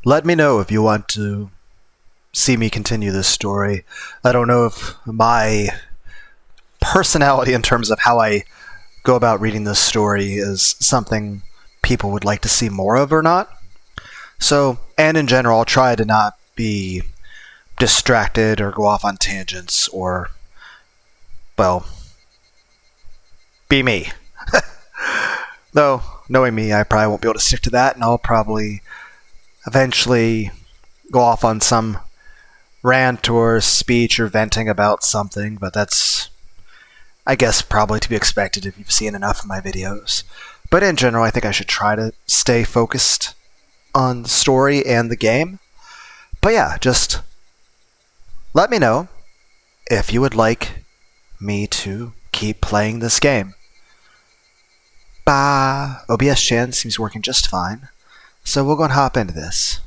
Let me know if you want to see me continue this story. I don't know if my personality in terms of how I go about reading this story is something people would like to see more of or not. So, and in general, I'll try to not be distracted or go off on tangents or, well, be me. Though, knowing me, I probably won't be able to stick to that, and I'll probably eventually go off on some rant or speech or venting about something, but that's, I guess, probably to be expected if you've seen enough of my videos. But in general, I think I should try to stay focused on the story and the game. But yeah, just let me know if you would like me to keep playing this game. OBS Chan seems working just fine, so we'll go and hop into this.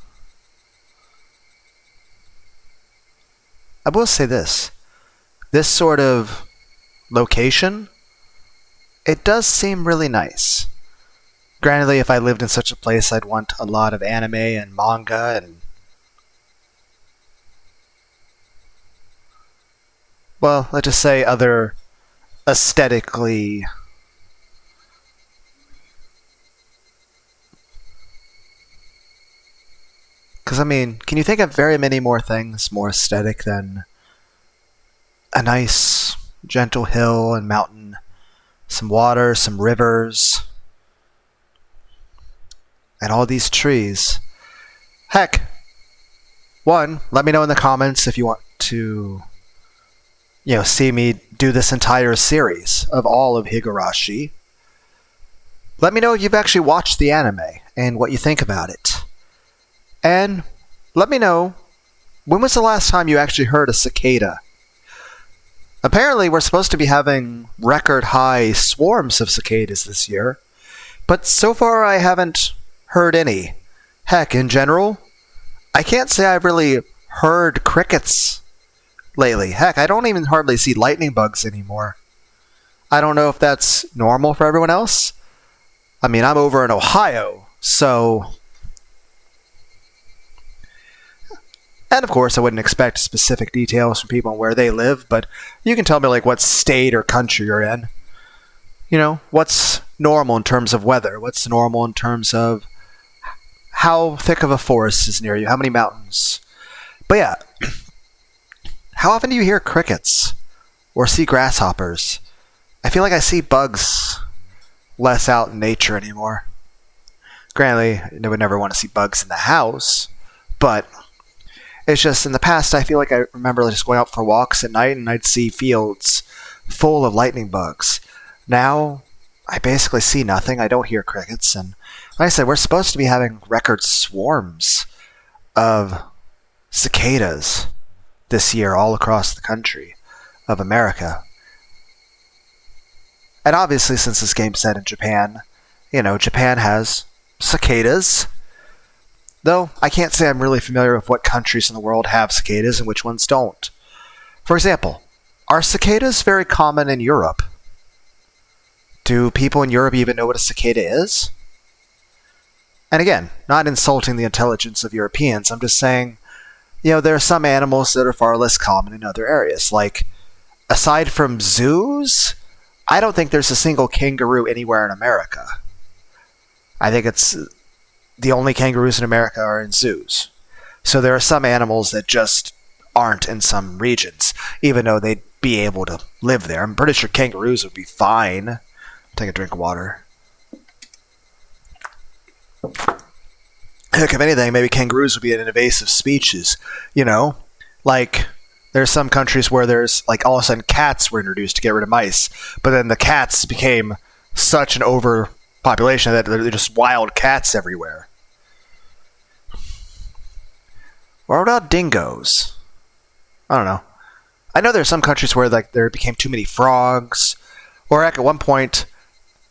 I will say this sort of location, it does seem really nice. Granted, if I lived in such a place, I'd want a lot of anime and manga and, well, let's just say other aesthetically because, I mean, can you think of very many more things more aesthetic than a nice, gentle hill and mountain, some water, some rivers, and all these trees? Heck, one, let me know in the comments if you want to, see me do this entire series of all of Higurashi. Let me know if you've actually watched the anime and what you think about it. And let me know, when was the last time you actually heard a cicada? Apparently, we're supposed to be having record-high swarms of cicadas this year, but so far I haven't heard any. Heck, in general, I can't say I've really heard crickets lately. Heck, I don't even hardly see lightning bugs anymore. I don't know if that's normal for everyone else. I mean, I'm over in Ohio, so... And of course, I wouldn't expect specific details from people on where they live, but you can tell me like what state or country you're in. What's normal in terms of weather? What's normal in terms of how thick of a forest is near you? How many mountains? But yeah, how often do you hear crickets or see grasshoppers? I feel like I see bugs less out in nature anymore. Granted, I would never want to see bugs in the house, but it's just in the past, I feel like I remember just going out for walks at night and I'd see fields full of lightning bugs. Now, I basically see nothing. I don't hear crickets. And like I said, we're supposed to be having record swarms of cicadas this year all across the country of America. And obviously, since this game's set in Japan, Japan has cicadas. Though, I can't say I'm really familiar with what countries in the world have cicadas and which ones don't. For example, are cicadas very common in Europe? Do people in Europe even know what a cicada is? And again, not insulting the intelligence of Europeans, I'm just saying, there are some animals that are far less common in other areas. Like, aside from zoos, I don't think there's a single kangaroo anywhere in America. I think it's... the only kangaroos in America are in zoos. So there are some animals that just aren't in some regions, even though they'd be able to live there. I'm pretty sure kangaroos would be fine. Take a drink of water. Heck, if anything, maybe kangaroos would be an invasive species. Like, there's some countries where there's, like, all of a sudden cats were introduced to get rid of mice, but then the cats became such an overpopulation that they're just wild cats everywhere. What about dingoes? I don't know. I know there's some countries where there became too many frogs, or at one point,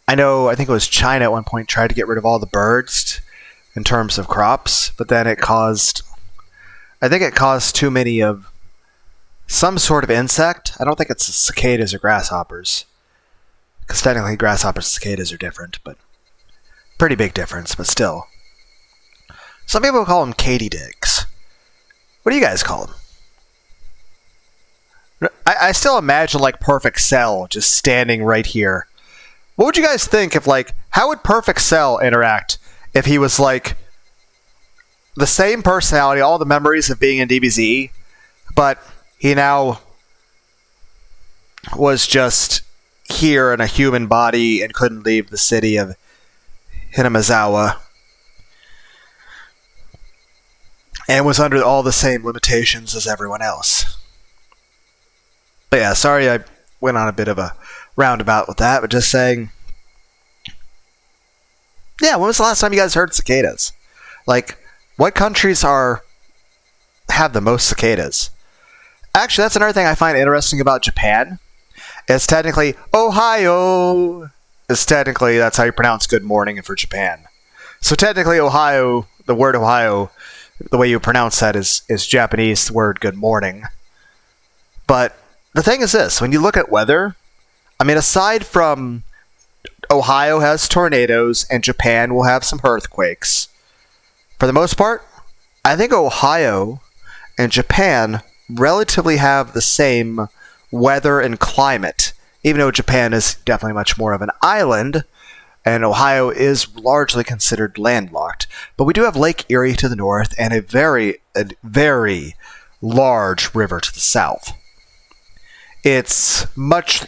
I think it was China at one point tried to get rid of all the birds in terms of crops, but then it caused too many of some sort of insect. I don't think it's cicadas or grasshoppers, because technically grasshoppers and cicadas are different, but pretty big difference, but still. Some people call them katydids. What do you guys call them? I still imagine like Perfect Cell just standing right here. What would you guys think if like, how would Perfect Cell interact if he was like the same personality, all the memories of being in DBZ, but he now was just here in a human body and couldn't leave the city of Hinamizawa, and was under all the same limitations as everyone else. But yeah, sorry I went on a bit of a roundabout with that, but just saying, yeah, when was the last time you guys heard cicadas? Like, what countries have the most cicadas? Actually, that's another thing I find interesting about Japan. It's technically Ohio. That's how you pronounce good morning for Japan. So technically Ohio, the word Ohio, the way you pronounce that is Japanese word good morning. But the thing is this, when you look at weather, I mean, aside from Ohio has tornadoes and Japan will have some earthquakes, for the most part, I think Ohio and Japan relatively have the same weather and climate, even though Japan is definitely much more of an island, and Ohio is largely considered landlocked. But we do have Lake Erie to the north and a very large river to the south. It's much,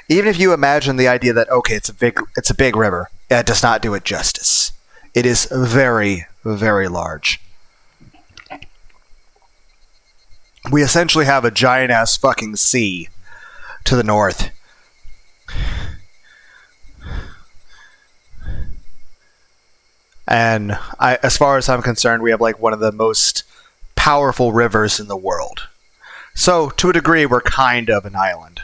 even if you imagine the idea that, okay, it's a big river, it does not do it justice. It is very, very large. We essentially have a giant-ass fucking sea to the north. And as far as I'm concerned, we have like one of the most powerful rivers in the world. So, to a degree, we're kind of an island.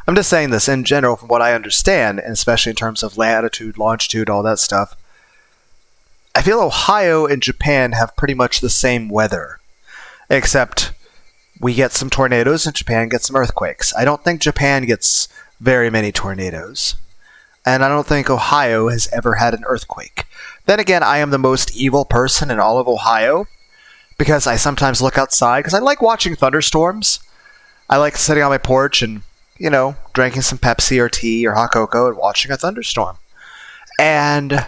I'm just saying this in general from what I understand, and especially in terms of latitude, longitude, all that stuff. I feel Ohio and Japan have pretty much the same weather. Except we get some tornadoes and Japan gets some earthquakes. I don't think Japan gets very many tornadoes. And I don't think Ohio has ever had an earthquake. Then again, I am the most evil person in all of Ohio, because I sometimes look outside, because I like watching thunderstorms. I like sitting on my porch and, drinking some Pepsi or tea or hot cocoa and watching a thunderstorm. And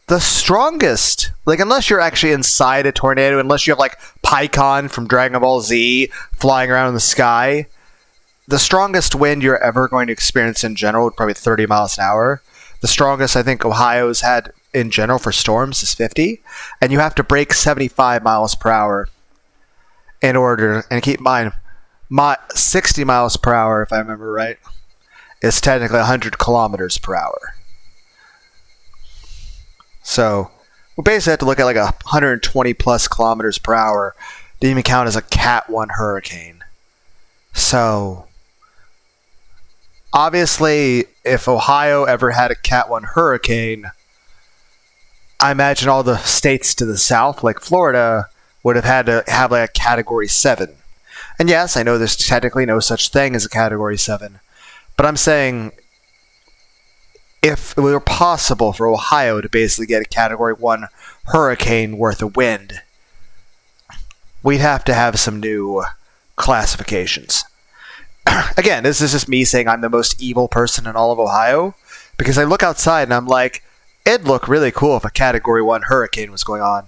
the strongest, like, unless you're actually inside a tornado, unless you have like Pycon from Dragon Ball Z flying around in the sky, the strongest wind you're ever going to experience in general would probably be 30 miles an hour. The strongest I think Ohio's had in general for storms is 50, and you have to break 75 miles per hour in order, and keep in mind, 60 miles per hour, if I remember right, is technically 100 kilometers per hour. So we basically have to look at like 120 plus kilometers per hour to even count as a Cat 1 hurricane. So obviously, if Ohio ever had a Cat 1 hurricane, I imagine all the states to the south, like Florida, would have had to have like a Category 7. And yes, I know there's technically no such thing as a Category 7. But I'm saying, if it were possible for Ohio to basically get a Category 1 hurricane worth of wind, we'd have to have some new classifications. Again, this is just me saying I'm the most evil person in all of Ohio, because I look outside and I'm like, it'd look really cool if a Category 1 hurricane was going on.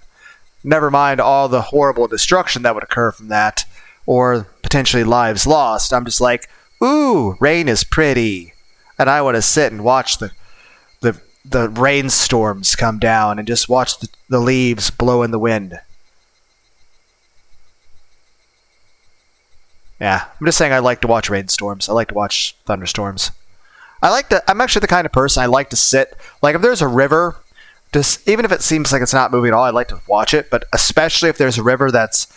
Never mind all the horrible destruction that would occur from that, or potentially lives lost. I'm just like, ooh, rain is pretty. And I want to sit and watch the rainstorms come down and just watch the leaves blow in the wind. Yeah, I'm just saying I like to watch rainstorms. I like to watch thunderstorms. I'm actually the kind of person I like to sit, like if there's a river, just even if it seems like it's not moving at all, I like to watch it, but especially if there's a river that's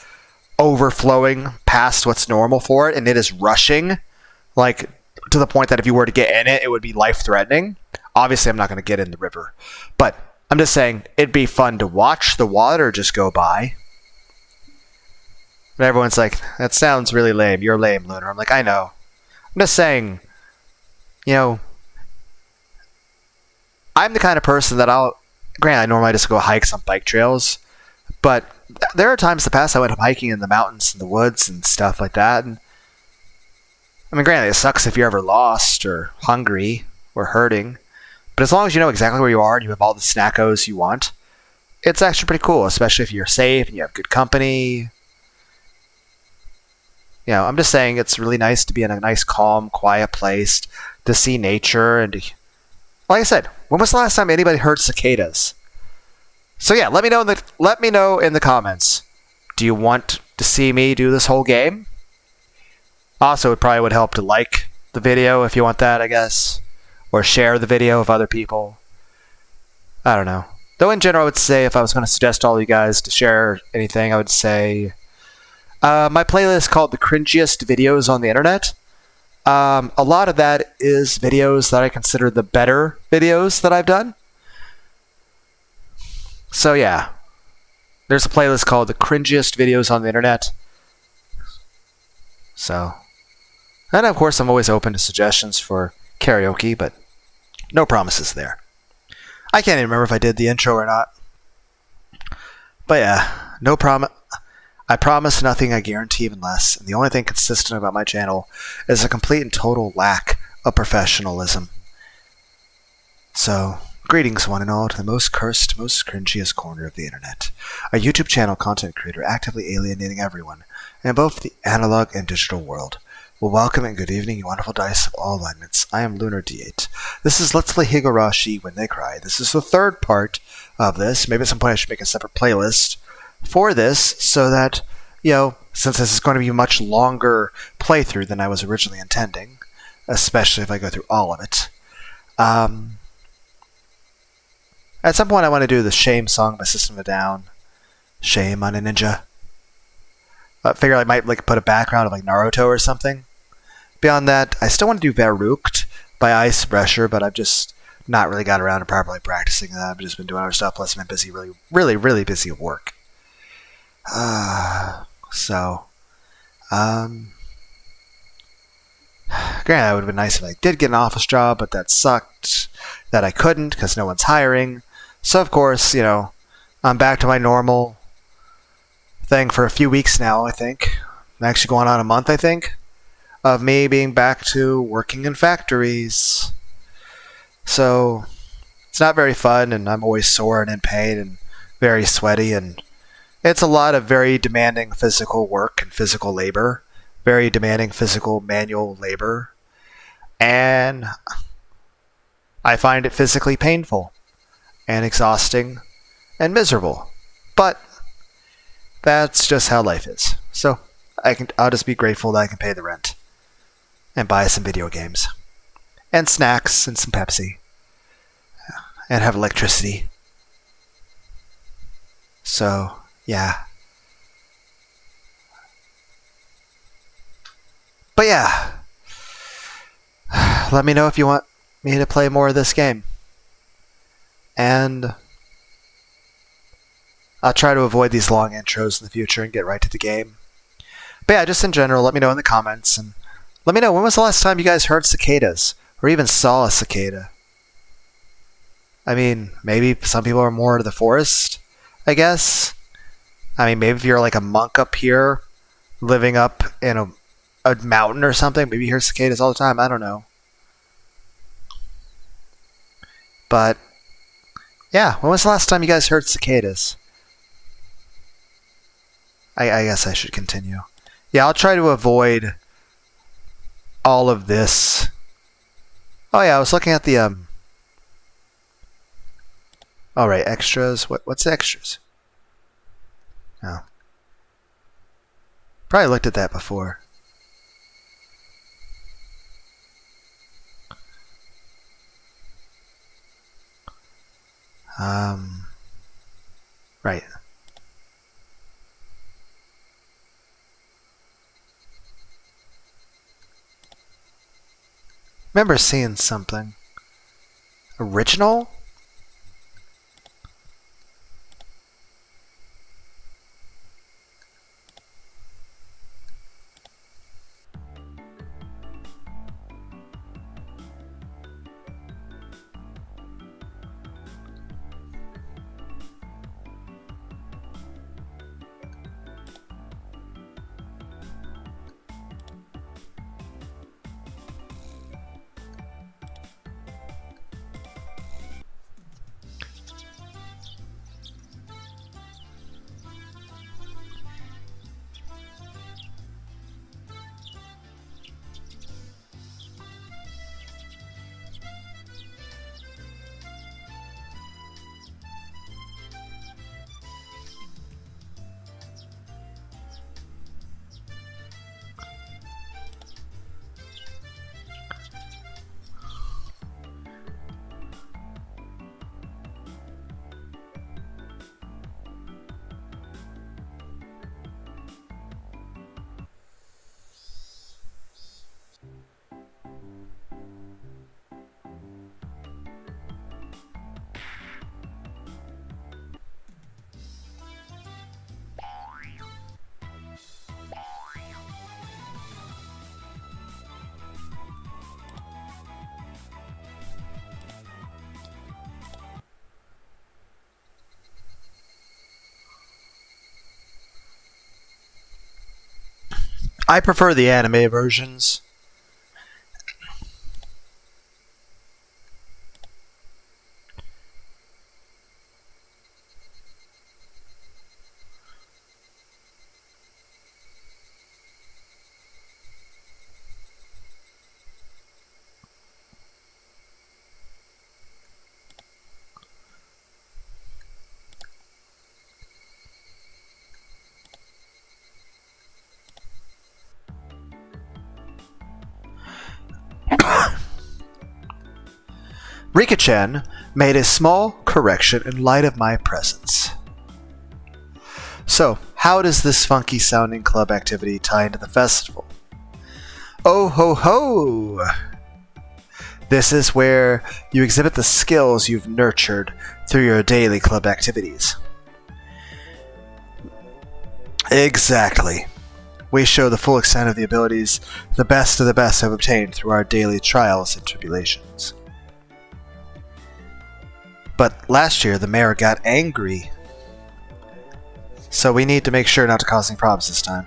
overflowing past what's normal for it and it is rushing, like to the point that if you were to get in it, it would be life-threatening. Obviously, I'm not going to get in the river, but I'm just saying it'd be fun to watch the water just go by. And everyone's like, that sounds really lame. You're lame, Lunar. I'm like, I know. I'm just saying, I'm the kind of person that granted, I normally just go hikes on bike trails, but there are times in the past I went hiking in the mountains and the woods and stuff like that. And I mean, granted, it sucks if you're ever lost or hungry or hurting, but as long as you know exactly where you are and you have all the snackos you want, it's actually pretty cool, especially if you're safe and you have good company. You know, I'm just saying it's really nice to be in a nice, calm, quiet place to see nature and to, like I said, when was the last time anybody heard cicadas? So yeah, let me know in the comments. Do you want to see me do this whole game? Also, it probably would help to like the video if you want that, I guess, or share the video with other people. I don't know. Though in general, I would say if I was going to suggest all you guys to share anything, I would say my playlist called The Cringiest Videos on the Internet. A lot of that is videos that I consider the better videos that I've done. So yeah, there's a playlist called The Cringiest Videos on the Internet. So, and of course I'm always open to suggestions for karaoke, but no promises there. I can't even remember if I did the intro or not. But yeah, no promise. I promise nothing, I guarantee even less, and the only thing consistent about my channel is a complete and total lack of professionalism. So, greetings one and all to the most cursed, most cringiest corner of the internet. A YouTube channel content creator actively alienating everyone in both the analog and digital world. Well, welcome and good evening, you wonderful dice of all alignments. I am Lunar D8. This is Let's Play Higurashi When They Cry. This is the third part of this. Maybe at some point I should make a separate playlist for this so that, you know, since this is going to be a much longer playthrough than I was originally intending, especially if I go through all of it. At some point I want to do the Shame song by System of a Down. Shame on a Ninja. I figure I might like put a background of like Naruto or something. Beyond that, I still want to do Verrucht by Icebreaker, but I've just not really got around to properly practicing that. I've just been doing other stuff, plus I've been busy, really busy at work. So, granted, it would have been nice if I did get an office job, but that sucked that I couldn't because no one's hiring. So, of course, you know, I'm back to my normal thing for a few weeks now, I think. I'm actually going on a month, I think, of me being back to working in factories. So, it's not very fun, and I'm always sore and in pain and very sweaty, and it's a lot of very demanding physical work and physical labor, very demanding physical manual labor, and I find it physically painful and exhausting and miserable. But that's just how life is. So I'll just be grateful that I can pay the rent and buy some video games and snacks and some Pepsi and have electricity. So yeah. But yeah. Let me know if you want me to play more of this game. And I'll try to avoid these long intros in the future and get right to the game. But yeah, just in general, let me know in the comments. And let me know, when was the last time you guys heard cicadas? Or even saw a cicada? I mean, maybe some people are more to the forest, I guess. I mean, maybe if you're like a monk up here, living up in a mountain or something, maybe you hear cicadas all the time. I don't know. But, yeah, when was the last time you guys heard cicadas? I guess I should continue. Yeah, I'll try to avoid all of this. Oh yeah, I was looking at the, Alright, extras. What's extras? Oh. Probably looked at that before. Right. Remember seeing something. Original? I prefer the anime versions. Rika-chan made a small correction in light of my presence. So, how does this funky sounding club activity tie into the festival? Oh ho ho! This is where you exhibit the skills you've nurtured through your daily club activities. Exactly. We show the full extent of the abilities the best of the best have obtained through our daily trials and tribulations. But last year, the mayor got angry. So we need to make sure not to cause any problems this time.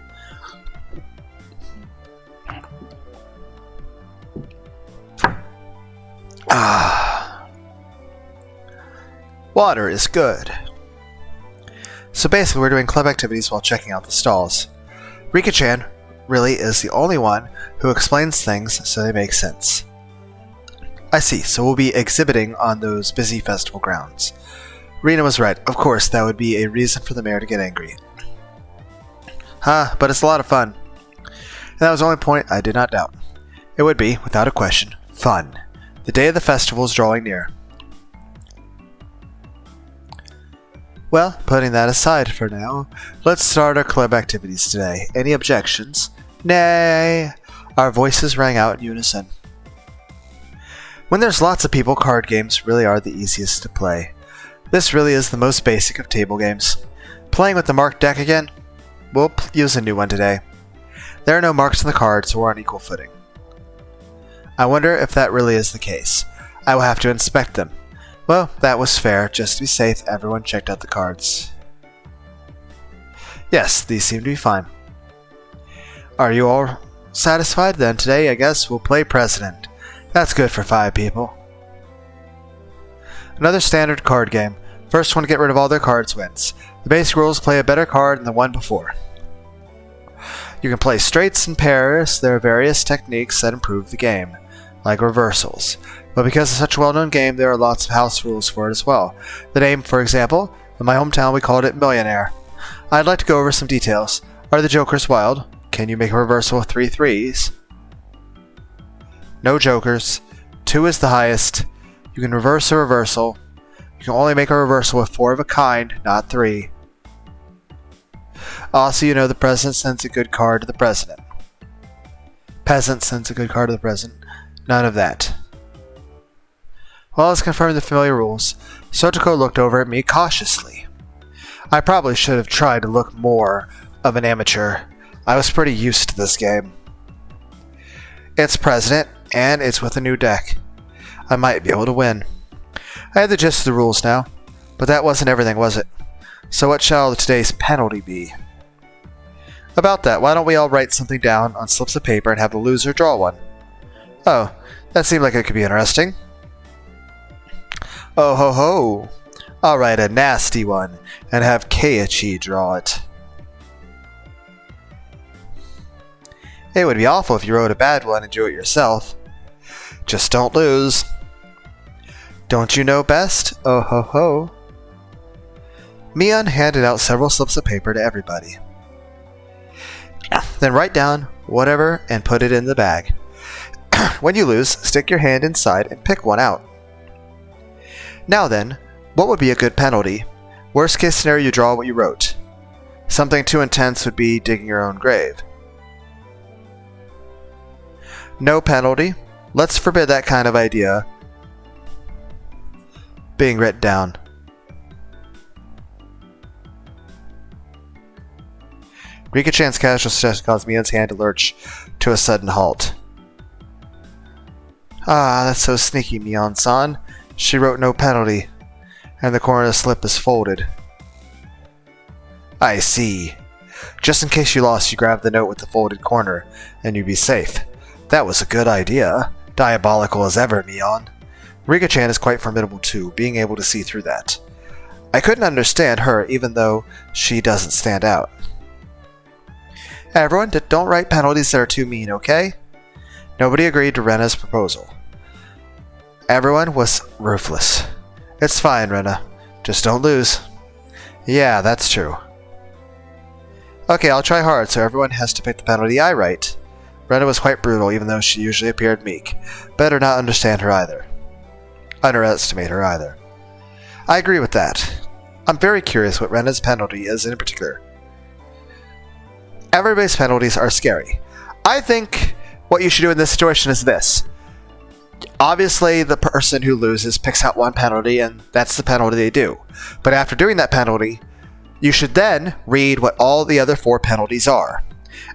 Water is good. So basically, we're doing club activities while checking out the stalls. Rika-chan really is the only one who explains things so they make sense. I see, so we'll be exhibiting on those busy festival grounds. Rena was right. Of course, that would be a reason for the mayor to get angry. But it's a lot of fun. And that was the only point I did not doubt. It would be, without a question, fun. The day of the festival is drawing near. Well, putting that aside for now, let's start our club activities today. Any objections? Nay! Our voices rang out in unison. When there's lots of people, card games really are the easiest to play. This really is the most basic of table games. Playing with the marked deck again? We'll use a new one today. There are no marks on the cards, so we're on equal footing. I wonder if that really is the case. I will have to inspect them. Well, that was fair. Just to be safe, everyone checked out the cards. Yes, these seem to be fine. Are you all satisfied? Then today, I guess, we'll play President. That's good for 5 people. Another standard card game. First one to get rid of all their cards wins. The basic rules: play a better card than the one before. You can play straights and pairs. There are various techniques that improve the game, like reversals. But because it's such a well-known game, there are lots of house rules for it as well. The name, for example, in my hometown we called it Millionaire. I'd like to go over some details. Are the jokers wild? Can you make a reversal with 3 threes? No jokers. 2 is the highest. You can reverse a reversal. You can only make a reversal with 4 of a kind, not 3. Also, you know the president sends a good card to the president. Peasant sends a good card to the president. None of that. Well, let's confirm the familiar rules. Sotoko looked over at me cautiously. I probably should have tried to look more of an amateur. I was pretty used to this game. It's president, and it's with a new deck. I might be able to win. I have the gist of the rules now, but that wasn't everything, was it? So what shall today's penalty be? About that, why don't we all write something down on slips of paper and have the loser draw one? Oh, that seemed like it could be interesting. Oh ho ho! I'll write a nasty one and have Keiichi draw it. It would be awful if you wrote a bad one and drew it yourself. Just don't lose. Don't you know best? Oh ho ho. Mion handed out several slips of paper to everybody. Then write down whatever and put it in the bag. When you lose, stick your hand inside and pick one out. Now then, what would be a good penalty? Worst case scenario, you draw what you wrote. Something too intense would be digging your own grave. No penalty. Let's forbid that kind of idea being written down. Rika-chan's casual suggestion caused Mion's hand to lurch to a sudden halt. Ah, that's so sneaky, Mion-san. She wrote no penalty, and the corner of the slip is folded. I see. Just in case you lost, you grab the note with the folded corner, and you'd be safe. That was a good idea. Diabolical as ever, Mion. Rika-chan is quite formidable too, being able to see through that. I couldn't understand her, even though she doesn't stand out. Everyone, don't write penalties that are too mean, okay? Nobody agreed to Rena's proposal. Everyone was ruthless. It's fine, Rena. Just don't lose. Yeah, that's true. Okay, I'll try hard, so everyone has to pick the penalty I write. Rena was quite brutal, even though she usually appeared meek. Better not underestimate her either. I agree with that. I'm very curious what Rena's penalty is in particular. Everybody's penalties are scary. I think what you should do in this situation is this. Obviously, the person who loses picks out one penalty, and that's the penalty they do. But after doing that penalty, you should then read what all the other 4 penalties are.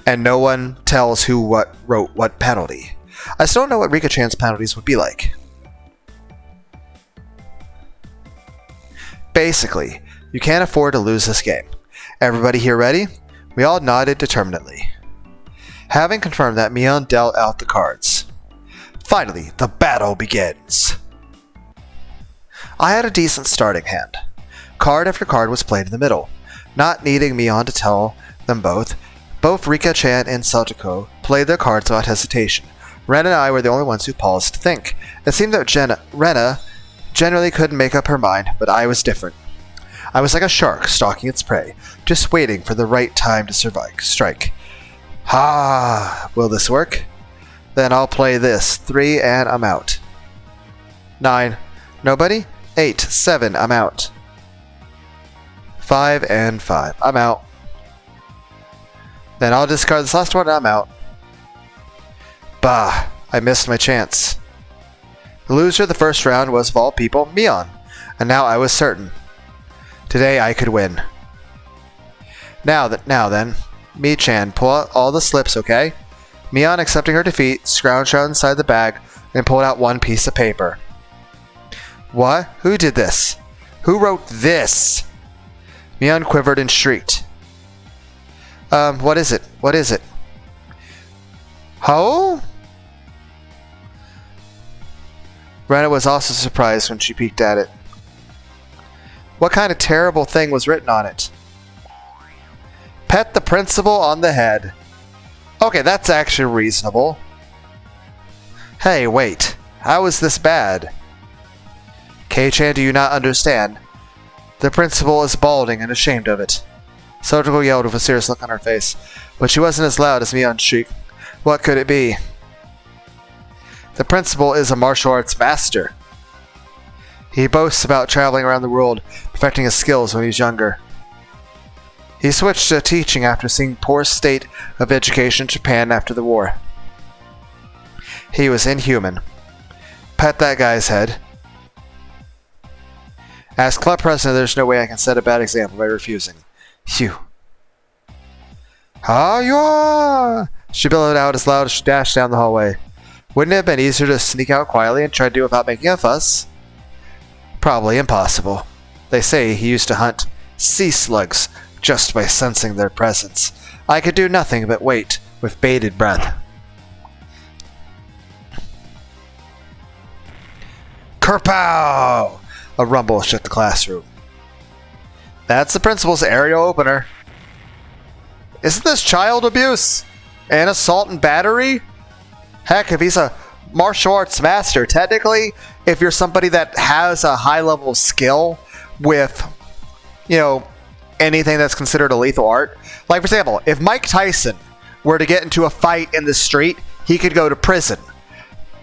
And no one tells who wrote what penalty. I still don't know what Rika-chan's penalties would be like. Basically, you can't afford to lose this game. Everybody here ready? We all nodded determinedly. Having confirmed that, Mion dealt out the cards. Finally, the battle begins. I had a decent starting hand. Card after card was played in the middle. Not needing Mion to tell them both Rika-chan and Satoko played their cards without hesitation. Ren and I were the only ones who paused to think. It seemed that Rena generally couldn't make up her mind, but I was different. I was like a shark stalking its prey, just waiting for the right time to strike. Will this work? Then I'll play this. 3 and I'm out. 9. Nobody? 8. 7. I'm out. 5 and 5. I'm out. Then I'll discard this last one and I'm out. Bah! I missed my chance. The loser of the first round was, of all people, Mion. And now I was certain. Today I could win. Now then, Mi-chan, pull out all the slips, okay? Mion, accepting her defeat, scrounged out inside the bag and pulled out one piece of paper. What? Who did this? Who wrote this? Mion quivered and shrieked. What is it? What is it? Ho? Rena was also surprised when she peeked at it. What kind of terrible thing was written on it? Pet the principal on the head. Okay, that's actually reasonable. Hey, wait. How is this bad? Kei-chan, do you not understand? The principal is balding and ashamed of it. Satoko yelled with a serious look on her face, but she wasn't as loud as Mion shrieked. What could it be? The principal is a martial arts master. He boasts about traveling around the world, perfecting his skills when he was younger. He switched to teaching after seeing the poor state of education in Japan after the war. He was inhuman. Pet that guy's head. As club president, there's no way I can set a bad example by refusing. Phew. Hi-ya! She bellowed out as loud as she dashed down the hallway. Wouldn't it have been easier to sneak out quietly and try to do it without making a fuss? Probably impossible. They say he used to hunt sea slugs just by sensing their presence. I could do nothing but wait with bated breath. Kerpow! A rumble shook the classroom. That's the principal's aerial opener. Isn't this child abuse? And assault and battery? Heck, if he's a martial arts master, technically, if you're somebody that has a high level of skill with, anything that's considered a lethal art. Like, for example, if Mike Tyson were to get into a fight in the street, he could go to prison.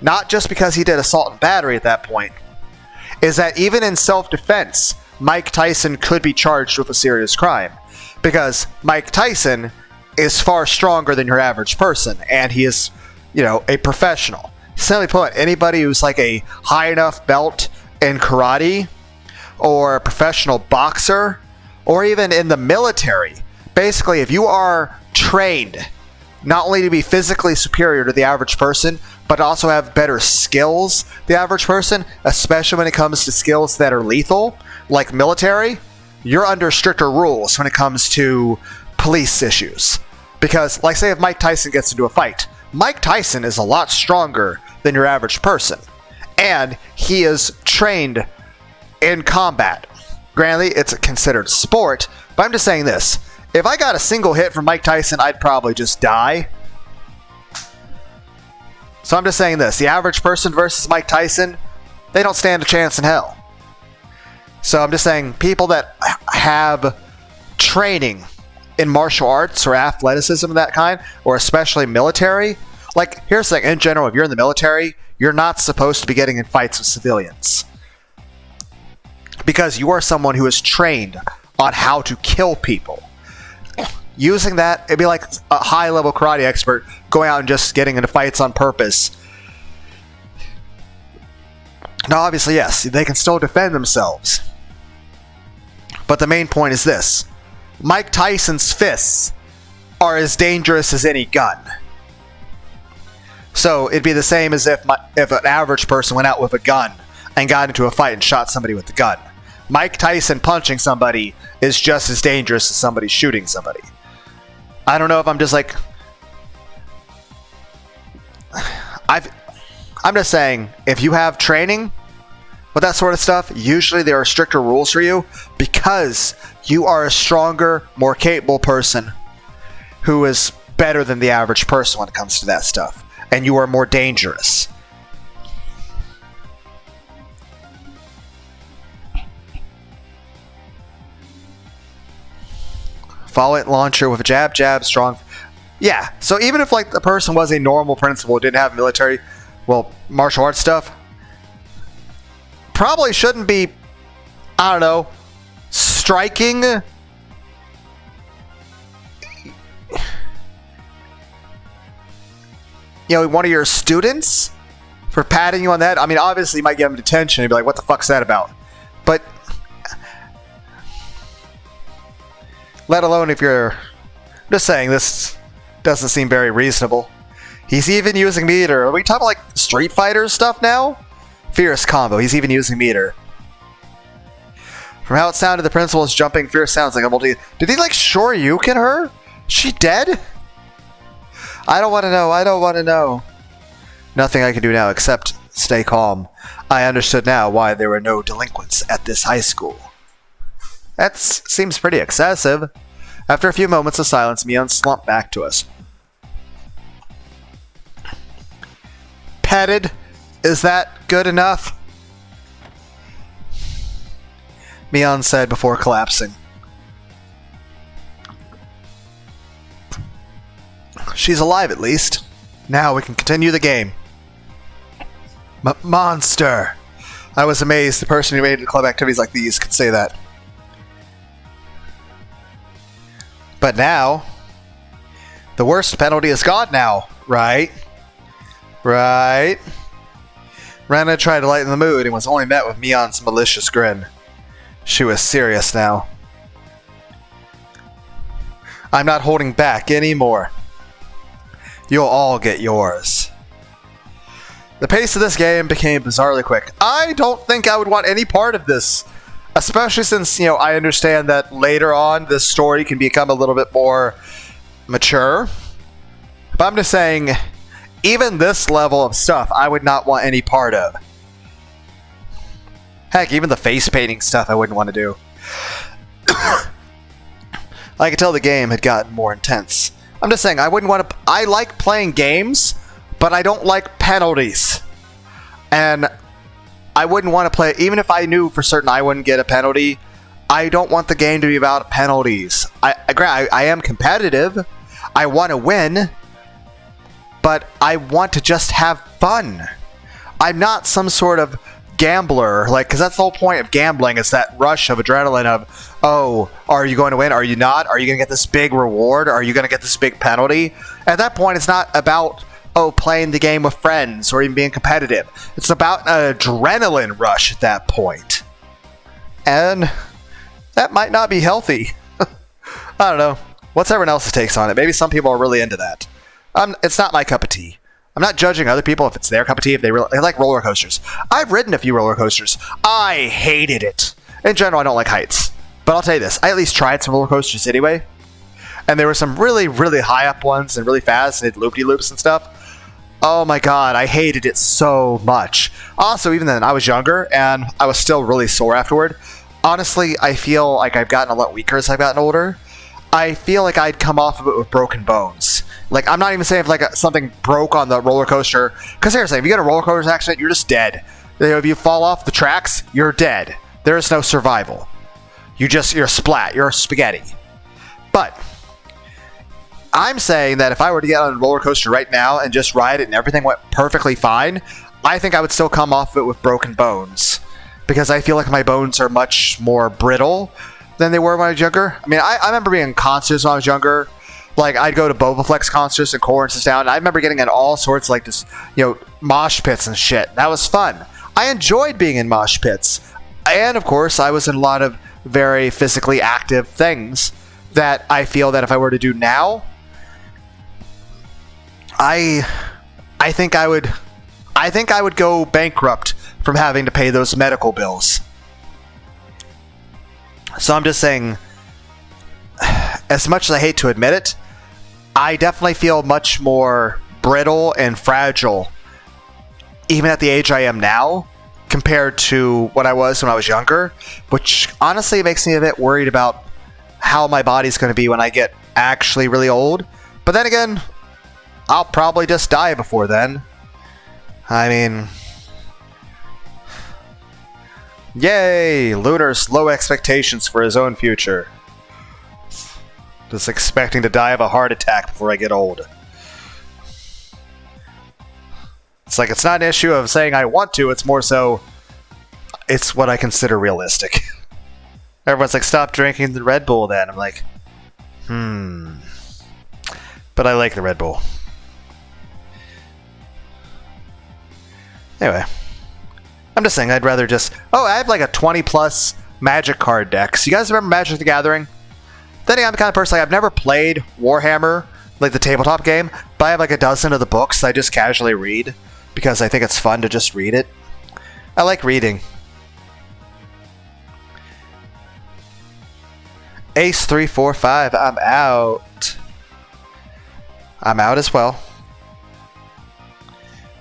Not just because he did assault and battery at that point. Is that even in self-defense, Mike Tyson could be charged with a serious crime. Because Mike Tyson is far stronger than your average person, and he is, a professional. Simply put, anybody who's like a high enough belt in karate, or a professional boxer, or even in the military, basically, if you are trained not only to be physically superior to the average person, but also have better skills than the average person, especially when it comes to skills that are lethal, like military, you're under stricter rules when it comes to police issues. Because, like, say if Mike Tyson gets into a fight, Mike Tyson is a lot stronger than your average person. And he is trained in combat. Granted, it's considered sport, but I'm just saying this. If I got a single hit from Mike Tyson, I'd probably just die. So I'm just saying this. The average person versus Mike Tyson, they don't stand a chance in hell. So I'm just saying people that have training in martial arts or athleticism of that kind, or especially military, like, here's the thing, in general, if you're in the military, you're not supposed to be getting in fights with civilians. Because you are someone who is trained on how to kill people. Using that, it'd be like a high-level karate expert going out and just getting into fights on purpose. Now, obviously, yes, they can still defend themselves. But the main point is this. Mike Tyson's fists are as dangerous as any gun. So it'd be the same as if an average person went out with a gun and got into a fight and shot somebody with the gun. Mike Tyson punching somebody is just as dangerous as somebody shooting somebody. I don't know if I'm just like... I'm just saying, if you have training with that sort of stuff, usually there are stricter rules for you because you are a stronger, more capable person who is better than the average person when it comes to that stuff. And you are more dangerous. Follow-it launcher with a jab, strong. Yeah, so even if like the person was a normal principal, didn't have military, well, martial arts stuff, probably shouldn't be, I don't know, striking one of your students for patting you on that. I mean, obviously you might give him detention and be like, what the fuck's that about? But let alone if you're... I'm just saying, this doesn't seem very reasonable. He's even using meter. Are we talking like Street Fighter stuff now? Fierce combo. He's even using meter. From how it sounded, the principal is jumping. Fierce sounds like a multi... Did he like Shoryuken her? She dead? I don't want to know. I don't want to know. Nothing I can do now except stay calm. I understood now why there were no delinquents at this high school. That seems pretty excessive. After a few moments of silence, Mion slumped back to us. Petted? Is that good enough? Mion said before collapsing. She's alive at least. Now we can continue the game. Monster! I was amazed the person who made club activities like these could say that. But now, the worst penalty is gone now, right? Right? Rana tried to lighten the mood and was only met with Mion's malicious grin. She was serious now. I'm not holding back anymore. You'll all get yours. The pace of this game became bizarrely quick. I don't think I would want any part of this. Especially since, I understand that later on this story can become a little bit more mature. But I'm just saying, even this level of stuff, I would not want any part of. Heck, even the face painting stuff I wouldn't want to do. I could tell the game had gotten more intense. I'm just saying, I wouldn't want to... I like playing games, but I don't like penalties. And I wouldn't want to play... Even if I knew for certain I wouldn't get a penalty, I don't want the game to be about penalties. I am competitive. I want to win. But I want to just have fun. I'm not some sort of gambler, because that's the whole point of gambling, is that rush of adrenaline of, oh, are you going to win? Are you not? Are you going to get this big reward? Are you going to get this big penalty? At that point, it's not about, playing the game with friends or even being competitive. It's about an adrenaline rush at that point. And that might not be healthy. I don't know. What's everyone else's takes on it? Maybe some people are really into that. It's not my cup of tea. I'm not judging other people if it's their cup of tea, if they like roller coasters. I've ridden a few roller coasters. I hated it. In general, I don't like heights. But I'll tell you this, I at least tried some roller coasters anyway. and there were some really, really high up ones and really fast and it loop-de-loops and stuff. Oh my god, I hated it so much. Also, even then, I was younger, and I was still really sore afterward. Honestly, I feel like I've gotten a lot weaker as I've gotten older. I feel like I'd come off of it with broken bones. Like, I'm not even saying if like something broke on the roller coaster. Because seriously, if you get a roller coaster accident, you're just dead. If you fall off the tracks, you're dead. There is no survival. You're splat. You're spaghetti. But I'm saying that if I were to get on a roller coaster right now and just ride it and everything went perfectly fine, I think I would still come off of it with broken bones. Because I feel like my bones are much more brittle than they were when I was younger. I mean, I remember being in concerts when I was younger. Like, I'd go to Bobaflex concerts and Corns down, and I remember getting in all sorts of, like, just, mosh pits and shit. That was fun. I enjoyed being in mosh pits. And, of course, I was in a lot of very physically active things that I feel that if I were to do now, I think I would go bankrupt from having to pay those medical bills. So I'm just saying, as much as I hate to admit it, I definitely feel much more brittle and fragile, even at the age I am now, compared to what I was when I was younger, which honestly makes me a bit worried about how my body's going to be when I get actually really old. But then again, I'll probably just die before then. I mean, yay! Lunar's low expectations for his own future. Just expecting to die of a heart attack before I get old. It's like, it's not an issue of saying I want to, it's more so, it's what I consider realistic. Everyone's like, stop drinking the Red Bull then. I'm like, But I like the Red Bull. Anyway, I'm just saying I'd rather just... Oh, I have like a 20-plus Magic card deck. So you guys remember Magic the Gathering? Then I'm the kind of person, like, I've never played Warhammer, like the tabletop game, but I have like a dozen of the books I just casually read because I think it's fun to just read it. I like reading. Ace 3, 4, 5. I'm out. I'm out as well.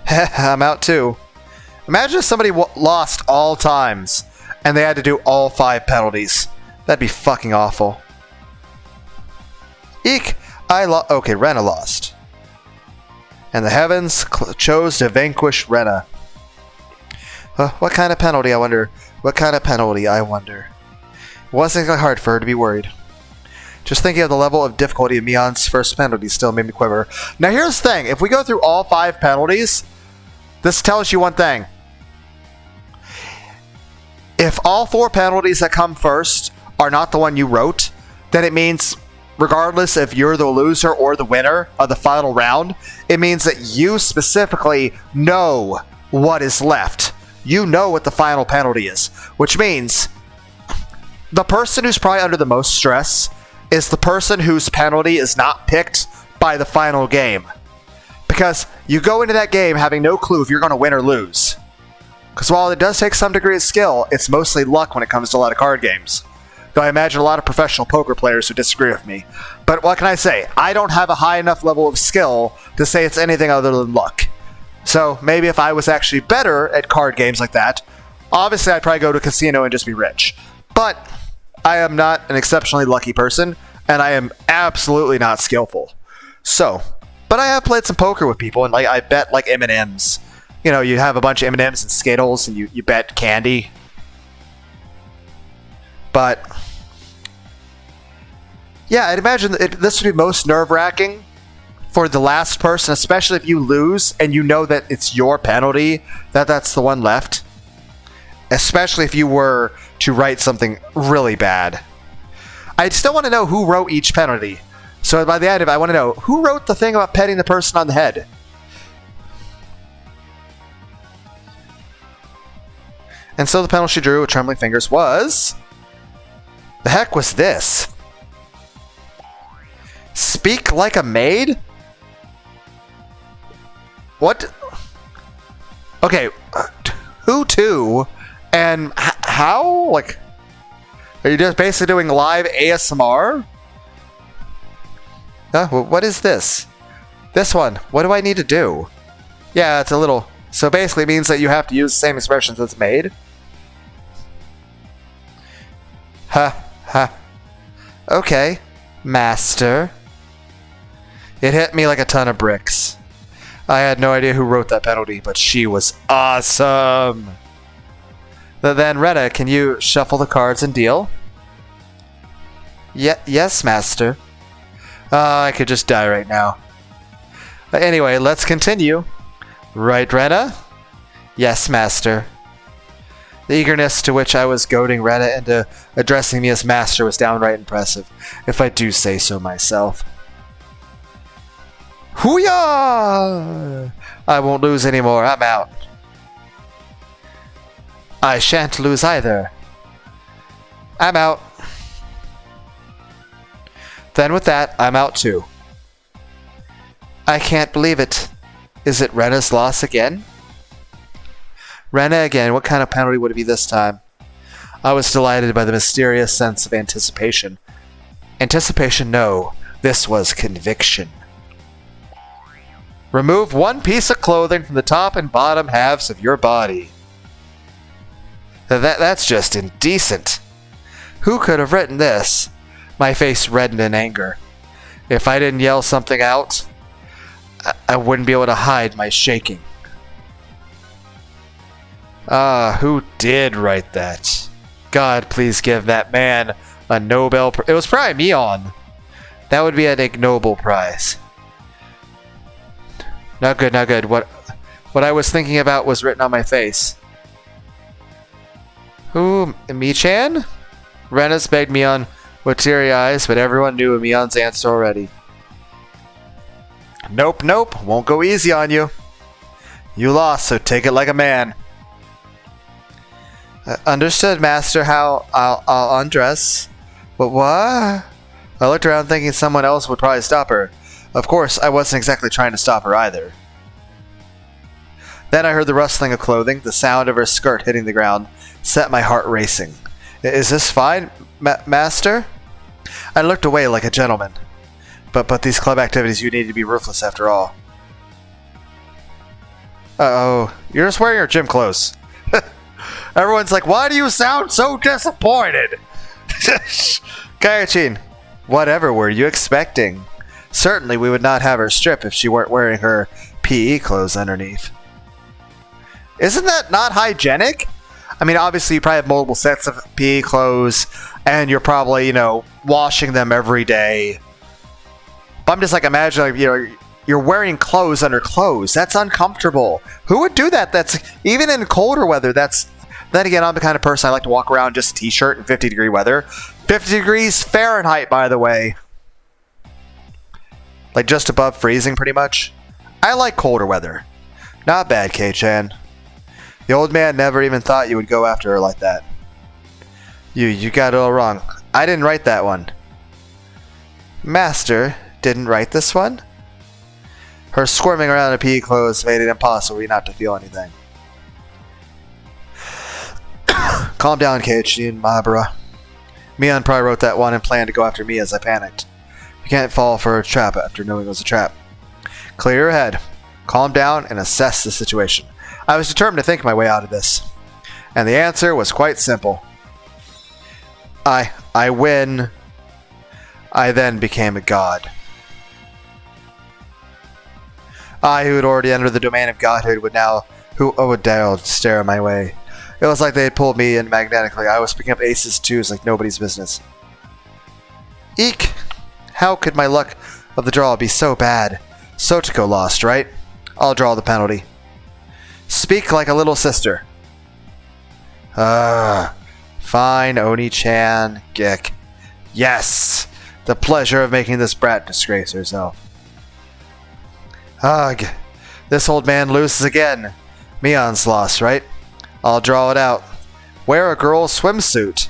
I'm out too. Imagine if somebody lost all times and they had to do all 5 penalties. That'd be fucking awful. Eek! Okay, Rena lost. And the heavens chose to vanquish Rena. What kind of penalty, I wonder? What kind of penalty, I wonder? It wasn't hard for her to be worried. Just thinking of the level of difficulty of Mion's first penalty still made me quiver. Now here's the thing. If we go through all 5 penalties, this tells you one thing. If all 4 penalties that come first are not the one you wrote, then it means, regardless if you're the loser or the winner of the final round, it means that you specifically know what is left. You know what the final penalty is, which means the person who's probably under the most stress is the person whose penalty is not picked by the final game. Because you go into that game having no clue if you're going to win or lose. Because while it does take some degree of skill, it's mostly luck when it comes to a lot of card games. Though I imagine a lot of professional poker players would disagree with me. But what can I say? I don't have a high enough level of skill to say it's anything other than luck. So maybe if I was actually better at card games like that, obviously I'd probably go to a casino and just be rich. But I am not an exceptionally lucky person, and I am absolutely not skillful. So, but I have played some poker with people, and like I bet like M&Ms. You know, you have a bunch of M&Ms and Skittles, and you bet candy. But yeah, I'd imagine this would be most nerve-wracking for the last person, especially if you lose and you know that it's your penalty, that's the one left. Especially if you were to write something really bad. I'd still want to know who wrote each penalty. So by the end of it, I want to know who wrote the thing about petting the person on the head. And so the penalty she drew with trembling fingers was... The heck was this? Speak like a maid? What? Okay, who to? And how? Like, are you just basically doing live ASMR? What is this? This one. What do I need to do? Yeah, it's a little... So basically it means that you have to use the same expressions as made. Ha, ha. Okay, master. It hit me like a ton of bricks. I had no idea who wrote that penalty, but she was awesome. Then, Rena, can you shuffle the cards and deal? Yes, master. I could just die right now. Anyway, let's continue. Right, Rena? Yes, master. The eagerness to which I was goading Rena into addressing me as master was downright impressive, if I do say so myself. Hoo-yah! I won't lose anymore. I'm out. I shan't lose either. I'm out. Then with that, I'm out too. I can't believe it. Is it Rena's loss again? Rena again. What kind of penalty would it be this time? I was delighted by the mysterious sense of anticipation. Anticipation, no. This was conviction. Remove one piece of clothing from the top and bottom halves of your body. That's just indecent. Who could have written this? My face reddened in anger. If I didn't yell something out, I wouldn't be able to hide my shaking. Who did write that? God, please give that man a Nobel Prize. It was probably Mion. That would be an ignoble prize. Not good, not good. What I was thinking about was written on my face. Who? Michan? Rena's begged Mion with teary eyes, but everyone knew Mion's answer already. Nope, nope. Won't go easy on you. You lost, so take it like a man. Understood, master. How I'll undress. But what? I looked around thinking someone else would probably stop her. Of course, I wasn't exactly trying to stop her either. Then I heard the rustling of clothing. The sound of her skirt hitting the ground set my heart racing. Is this fine, master? I looked away like a gentleman. But these club activities, you need to be ruthless after all. Uh-oh. You're just wearing your gym clothes. Everyone's like, why do you sound so disappointed? Kayachin, whatever were you expecting? Certainly we would not have her strip if she weren't wearing her PE clothes underneath. Isn't that not hygienic? I mean, obviously you probably have multiple sets of PE clothes, and you're probably, washing them every day. But I'm just like imagining, you're wearing clothes under clothes. That's uncomfortable. Who would do that? That's even in colder weather. Then again, I'm the kind of person I like to walk around just t-shirt in 50-degree weather. 50 degrees Fahrenheit, by the way. Like just above freezing, pretty much. I like colder weather. Not bad, Kei-chan. The old man never even thought you would go after her like that. You got it all wrong. I didn't write that one. Master didn't write this one? Her squirming around in PE clothes made it impossible not to feel anything. Calm down, Keiichi and Mahabara. Mion probably wrote that one and planned to go after me as I panicked. You can't fall for a trap after knowing it was a trap. Clear your head. Calm down and assess the situation. I was determined to think my way out of this. And the answer was quite simple. I win. I then became a god. I, who had already entered the domain of godhood, would dare stare my way. It was like they had pulled me in magnetically. I was picking up aces, twos like nobody's business. Eek! How could my luck of the draw be so bad? Sotoko lost, right? I'll draw the penalty. Speak like a little sister. Fine, Oni-chan. Gek. Yes! The pleasure of making this brat disgrace herself. Ugh. This old man loses again. Mion's lost, right? I'll draw it out. Wear a girl's swimsuit.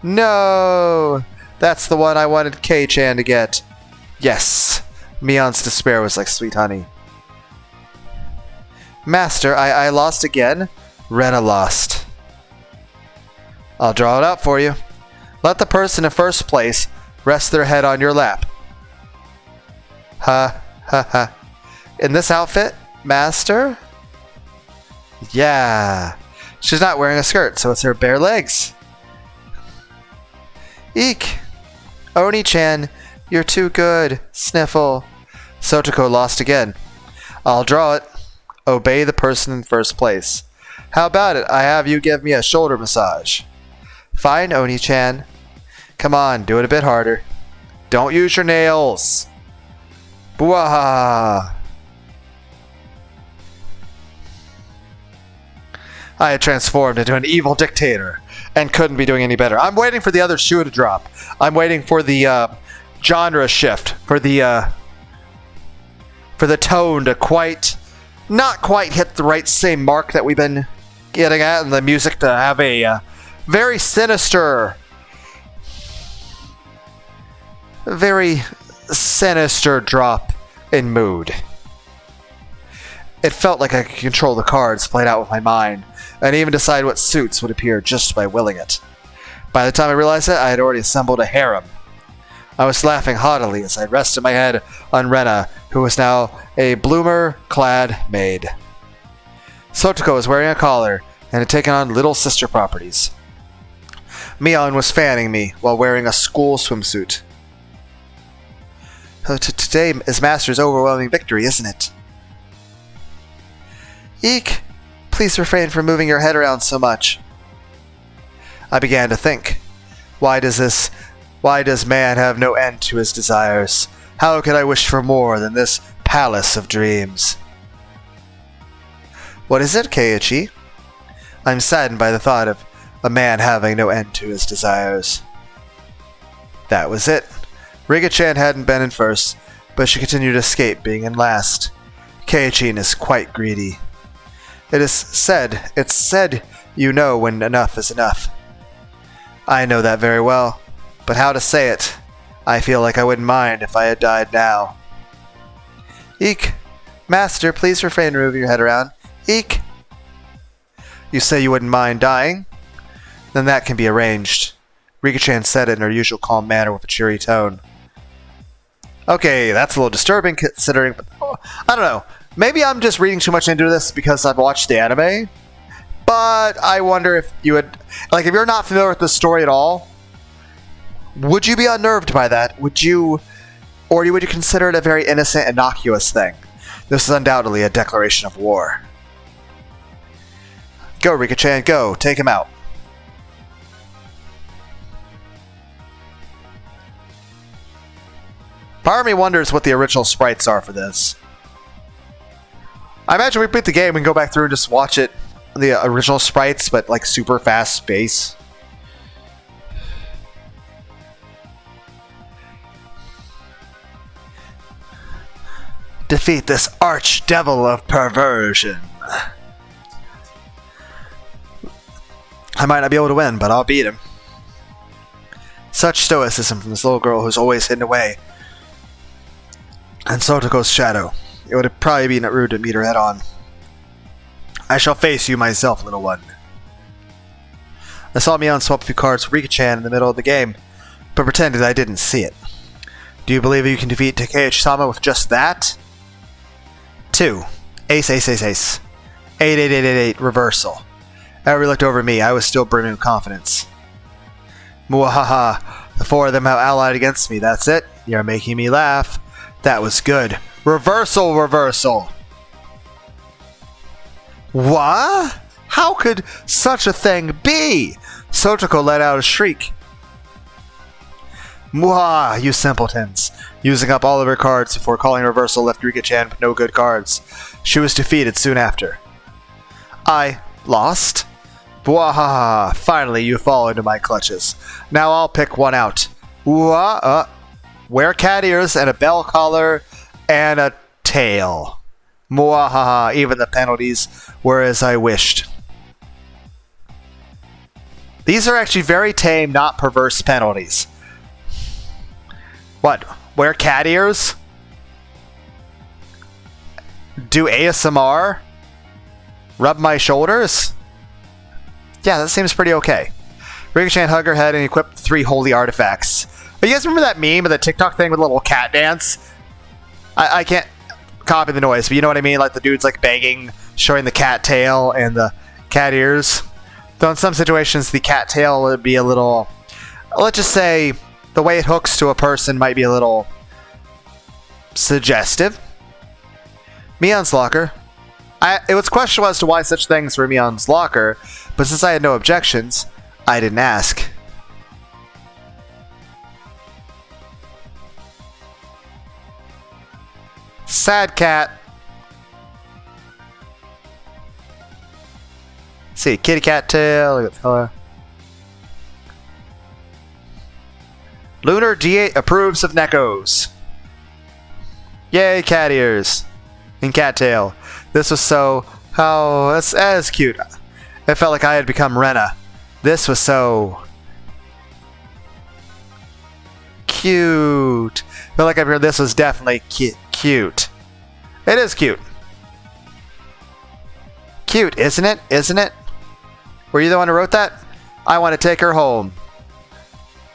No! That's the one I wanted Kei-chan to get. Yes! Mion's despair was like sweet honey. Master, I lost again? Rena lost. I'll draw it out for you. Let the person in first place rest their head on your lap. Ha, ha, ha. In this outfit, master? Yeah. She's not wearing a skirt, so it's her bare legs. Eek! Oni-chan, you're too good. Sniffle. Sotoko lost again. I'll draw it. Obey the person in first place. How about it? I have you give me a shoulder massage. Fine, Oni-chan. Come on, do it a bit harder. Don't use your nails. Bwah! I had transformed into an evil dictator and couldn't be doing any better. I'm waiting for the other shoe to drop. I'm waiting for the genre shift, for the tone to not quite hit the right same mark that we've been getting at, and the music to have a very sinister drop in mood. It felt like I could control the cards played out with my mind, and even decide what suits would appear just by willing it. By the time I realized it, I had already assembled a harem. I was laughing haughtily as I rested my head on Rena, who was now a bloomer-clad maid. Sotoko was wearing a collar and had taken on little sister properties. Mion was fanning me while wearing a school swimsuit. Today is Master's overwhelming victory, isn't it? Eek! Please refrain from moving your head around so much. I began to think. Why does man have no end to his desires? How could I wish for more than this palace of dreams? What is it, Keiichi? I'm saddened by the thought of a man having no end to his desires. That was it. Riga-chan hadn't been in first, but she continued to escape being in last. Keiichi is quite greedy. It's said you know when enough is enough. I know that very well, but how to say it? I feel like I wouldn't mind if I had died now. Eek! Master, please refrain from moving your head around. Eek! You say you wouldn't mind dying? Then that can be arranged. Riga-chan said it in her usual calm manner with a cheery tone. Okay, that's a little disturbing considering, but I don't know. Maybe I'm just reading too much into this because I've watched the anime. But I wonder if you would, if you're not familiar with the story at all, would you be unnerved by that? Would you consider it a very innocent, innocuous thing? This is undoubtedly a declaration of war. Go, Riga-chan, go. Take him out. Part of me wonders what the original sprites are for this. I imagine we beat the game and go back through and just watch it, the original sprites, but like super fast pace. Defeat this arch-devil of perversion. I might not be able to win, but I'll beat him. Such stoicism from this little girl who's always hidden away. And Sotoko's shadow. It would have probably been rude to meet her head on. I shall face you myself, little one. I saw Mion swap a few cards with Riga-chan in the middle of the game, but pretended I didn't see it. Do you believe you can defeat Takeichi-sama with just that? 2. Ace, ace, ace, ace. 8, 8, 8, 8, 8, reversal. Everybody looked over at me. I was still brimming with confidence. Muahaha. The 4 of them have allied against me. That's it. You're making me laugh. That was good. Reversal, reversal. What? How could such a thing be? Sotoko let out a shriek. Mwah, you simpletons. Using up all of her cards before calling reversal left Riga-chan with no good cards. She was defeated soon after. I lost? Bwahaha, finally you fall into my clutches. Now I'll pick one out. Wear cat ears and a bell collar and a tail. Mwahaha, even the penalties were as I wished. These are actually very tame, not perverse penalties. What? Wear cat ears? Do ASMR? Rub my shoulders? Yeah, that seems pretty okay. Riga-chan hugged her head and equipped 3 holy artifacts. You guys remember that meme of the TikTok thing with a little cat dance? I can't copy the noise, but you know what I mean? Like the dude's like banging, showing the cat tail and the cat ears. Though in some situations, the cat tail would be a little... Let's just say the way it hooks to a person might be a little suggestive. Mion's locker. It was questionable as to why such things were Mion's locker, but since I had no objections, I didn't ask. Sad cat. See, kitty cat tail. Look at the color. Lunar D8 approves of Nekos. Yay, cat ears. And cat tail. This was so... Oh, that's cute. It felt like I had become Rena. This was so... cute. I feel like this was definitely cute. It is cute. Cute, isn't it? Isn't it? Were you the one who wrote that? I want to take her home.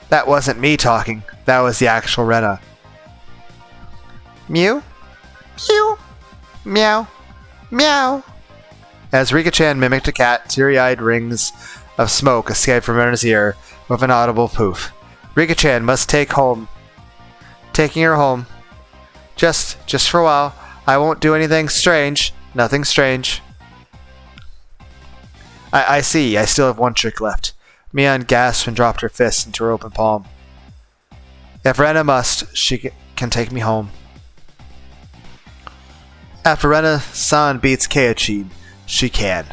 That wasn't me talking. That was the actual Rena. Mew? Mew? Meow? Meow? As Rika-chan mimicked a cat, teary-eyed rings of smoke escaped from Rena's ear with an audible poof. Rika-chan must take home. Taking her home. Just for a while. I won't do anything strange. Nothing strange. I see. I still have one trick left. Mion gasped and dropped her fist into her open palm. If Rena must, she can take me home. After Rena-san beats Keichin, she can.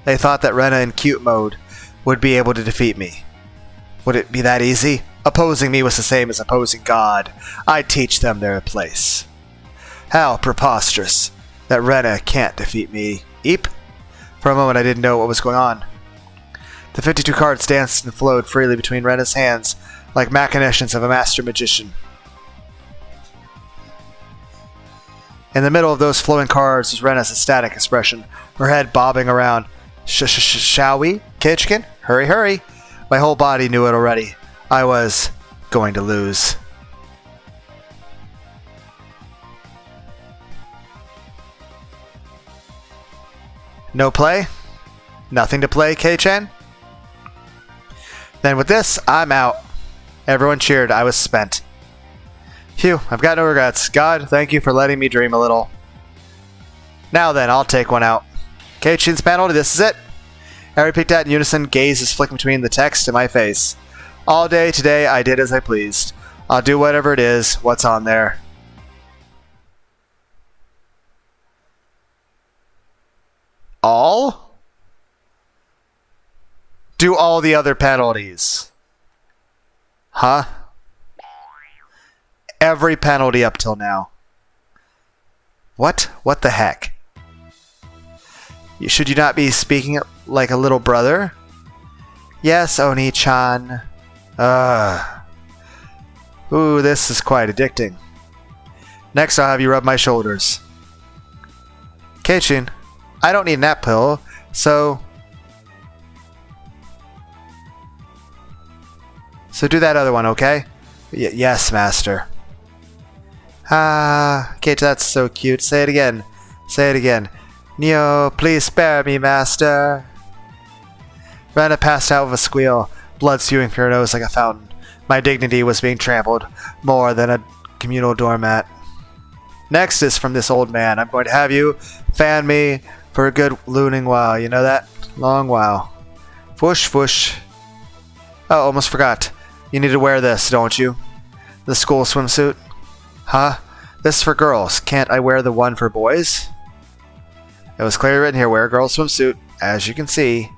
They thought that Rena in cute mode would be able to defeat me. Would it be that easy? Opposing me was the same as opposing God. I'd teach them their place. How preposterous that Rena can't defeat me. Eep. For a moment I didn't know what was going on. The 52 cards danced and flowed freely between Rena's hands like machinations of a master magician. In the middle of those flowing cards was Rena's ecstatic expression, her head bobbing around. Shall we, Kitchkin? Hurry, hurry. My whole body knew it already. I was going to lose. No play? Nothing to play, Kei-chan? Then with this, I'm out. Everyone cheered. I was spent. Phew, I've got no regrets. God, thank you for letting me dream a little. Now then, I'll take one out. Kei-chan's penalty, this is it. Every peeked at in unison, gazes flicking between the text and my face. All day today, I did as I pleased. I'll do whatever it is. What's on there? All? Do all the other penalties. Huh? Every penalty up till now. What? What the heck? Should you not be speaking like a little brother? Yes, Oni-chan. Ooh, this is quite addicting. Next, I'll have you rub my shoulders. Keichin, I don't need a nap pill, so do that other one, okay? Yes, master. Kate, that's so cute. Say it again. Say it again. Neo, please spare me, master. Rena passed out with a squeal, blood spewing from her nose like a fountain. My dignity was being trampled, more than a communal doormat. Next is from this old man. I'm going to have you fan me for a good looning while. You know that? Long while. Whoosh, whoosh. Oh, almost forgot. You need to wear this, don't you? The school swimsuit? Huh? This is for girls. Can't I wear the one for boys? It was clearly written here, wear a girl's swimsuit. As you can see.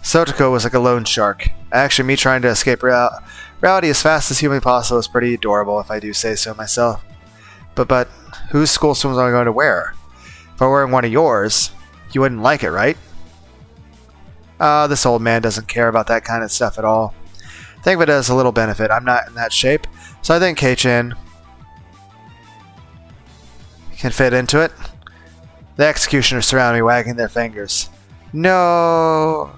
Sotoko was like a loan shark. Actually, me trying to escape reality as fast as humanly possible is pretty adorable, if I do say so myself. But, whose school swims am I going to wear? If I were wearing one of yours, you wouldn't like it, right? This old man doesn't care about that kind of stuff at all. Think of it as a little benefit. I'm not in that shape, so I think Kei-chan can fit into it. The executioners surround me, wagging their fingers. No!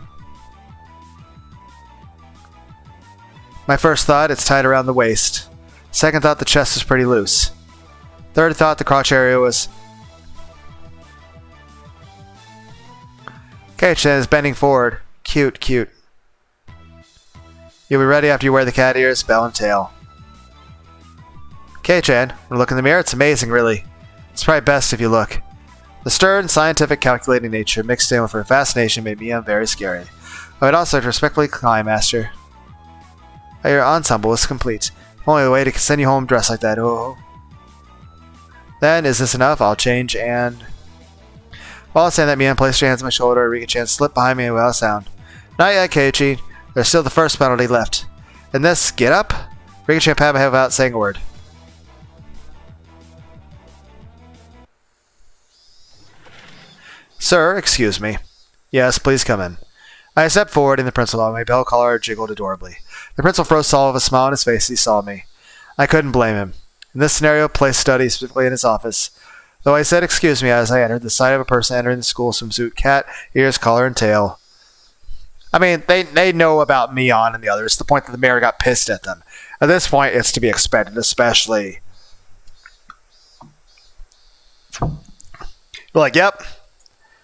My first thought, it's tied around the waist. Second thought, the chest was pretty loose. Third thought, the crotch area was... Kei-chan is bending forward. Cute, cute. You'll be ready after you wear the cat ears, bell, and tail. Kei-chan, when you look in the mirror, it's amazing, really. It's probably best if you look. The stern, scientific, calculating nature mixed in with her fascination made Mia very scary. I would also respectfully climb, Master. Your ensemble is complete. Only the way to send you home dressed like that. Oh. Then, is this enough? I'll change and... While saying that, Mia placed her hands on my shoulder. Rika-chan slipped behind me without a sound. Not yet, Keiichi. There's still the first penalty left. In this, get up. Rika-chan pat my head without saying a word. Sir, excuse me. Yes, please come in. I stepped forward and the principal, my bell collar jiggled adorably. The principal froze solid with a smile on his face as he saw me. I couldn't blame him. In this scenario, placed study specifically in his office. Though I said excuse me as I entered, the sight of a person entering the school swimsuit, cat, ears, collar, and tail. I mean, they know about Mion and the others, to the point that the mayor got pissed at them. At this point, it's to be expected, especially... Like, yep.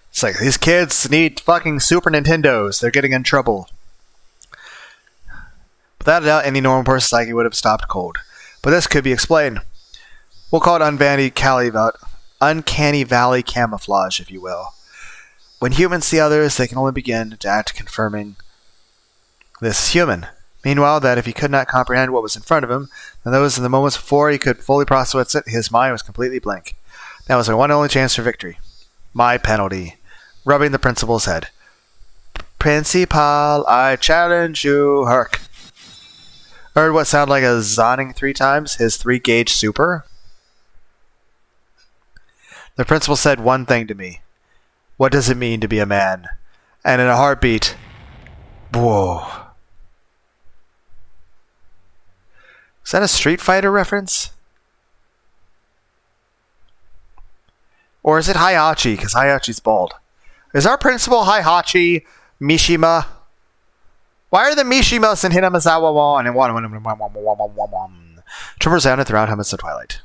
It's like, these kids need fucking Super Nintendos. They're getting in trouble. Without a doubt, any normal person's psyche would have stopped cold. But this could be explained. We'll call it uncanny valley camouflage, if you will. When humans see others, they can only begin to act confirming this is human. Meanwhile, that if he could not comprehend what was in front of him, then those in the moments before he could fully process it, his mind was completely blank. That was my one and only chance for victory. My penalty. Rubbing the principal's head. Principal, I challenge you, Herc. Heard what sounded like a zonning 3 times? His 3-gauge super? The principal said one thing to me. What does it mean to be a man? And in a heartbeat, whoa. Is that a Street Fighter reference? Or is it Heihachi? Because Heihachi's bald. Is our principal Heihachi Mishima? Why are the Mishimas in Hinamizawa 1 and 1? Tremors down and throughout helmets of twilight.